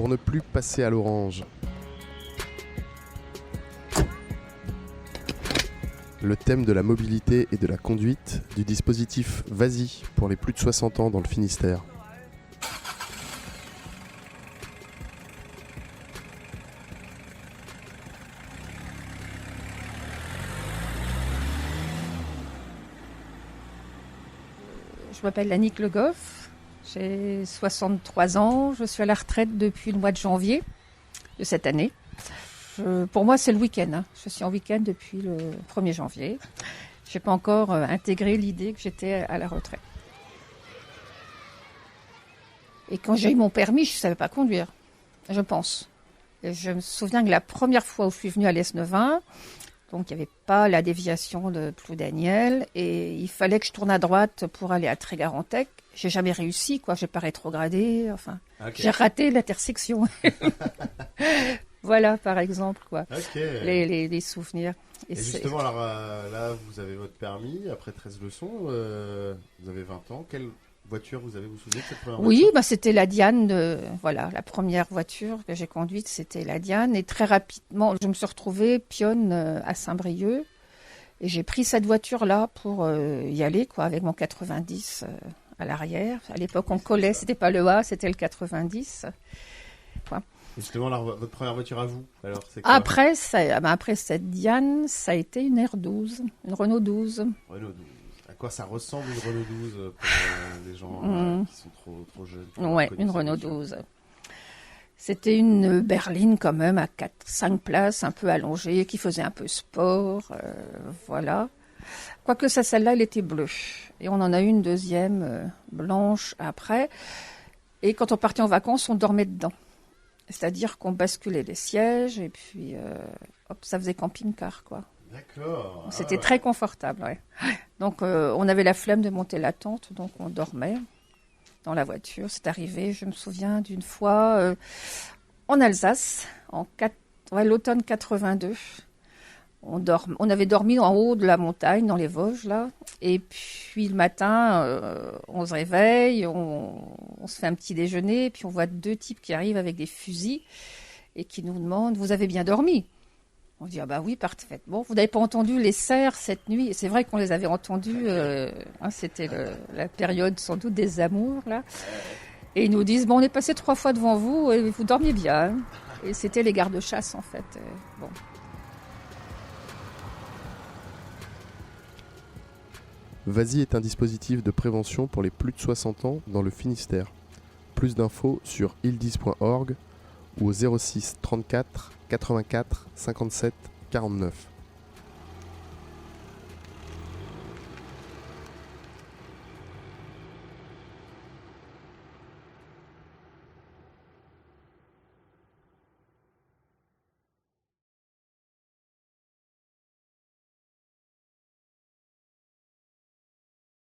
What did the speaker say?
pour ne plus passer à l'orange. Le thème de la mobilité et de la conduite du dispositif Vas-y pour les plus de 60 ans dans le Finistère. Je m'appelle Annick Le Goff, j'ai 63 ans, je suis à la retraite depuis le mois de janvier de cette année. Pour moi, c'est le week-end. Hein. Je suis en week-end depuis le 1er janvier. Je n'ai pas encore intégré l'idée que j'étais à la retraite. Et quand j'ai eu mon permis, je ne savais pas conduire, je pense. Et je me souviens que la première fois où je suis venue à l'Esnevin, donc il n'y avait pas la déviation de Ploudaniel et il fallait que je tourne à droite pour aller à Trégarantec. J'ai jamais réussi, quoi. J'ai pas rétrogradé, enfin, okay. J'ai raté l'intersection. Voilà, par exemple, quoi. Okay. Les souvenirs. Et justement, alors là, vous avez votre permis après 13 leçons. Vous avez 20 ans. Quelle voiture vous avez, vous souvenez de cette première voiture ? Oui, c'était la Diane. Voilà, la première voiture que j'ai conduite, c'était la Diane. Et très rapidement, je me suis retrouvée pionne à Saint-Brieuc. Et j'ai pris cette voiture-là pour y aller, quoi, avec mon 90 à l'arrière. À l'époque, on collait, c'était pas le A, c'était le 90. Quoi. Et justement, alors, votre première voiture à vous, alors, c'est quoi ? Après cette Diane, ça a été une R12, une Renault 12. Renault 12. À quoi ça ressemble une Renault 12 pour les gens qui sont trop jeunes? Ouais, une Renault 12. C'était une berline quand même à 4-5 places, un peu allongée, qui faisait un peu sport, voilà. Quoique celle-là, elle était bleue. Et on en a eu une deuxième blanche après. Et quand on partait en vacances, on dormait dedans. C'est-à-dire qu'on basculait les sièges et puis hop, ça faisait camping-car, quoi. D'accord. C'était très confortable, ouais. Donc on avait la flemme de monter la tente, donc on dormait dans la voiture. C'est arrivé, je me souviens d'une fois en Alsace, l'automne 82. On avait dormi en haut de la montagne, dans les Vosges, là. Et puis le matin, on se réveille, on se fait un petit déjeuner, puis on voit 2 types qui arrivent avec des fusils et qui nous demandent « Vous avez bien dormi ?» On dit « Ah bah oui, parfaitement. Vous n'avez pas entendu les cerfs cette nuit ?» Et c'est vrai qu'on les avait entendus, c'était la période sans doute des amours, là. Et ils nous disent « Bon, on est passé 3 fois devant vous et vous dormiez bien. » Et c'était les gardes-chasse, en fait. Bon. Vas-y est un dispositif de prévention pour les plus de 60 ans dans le Finistère. Plus d'infos sur ildis.org ou au 06 34 84 57 49.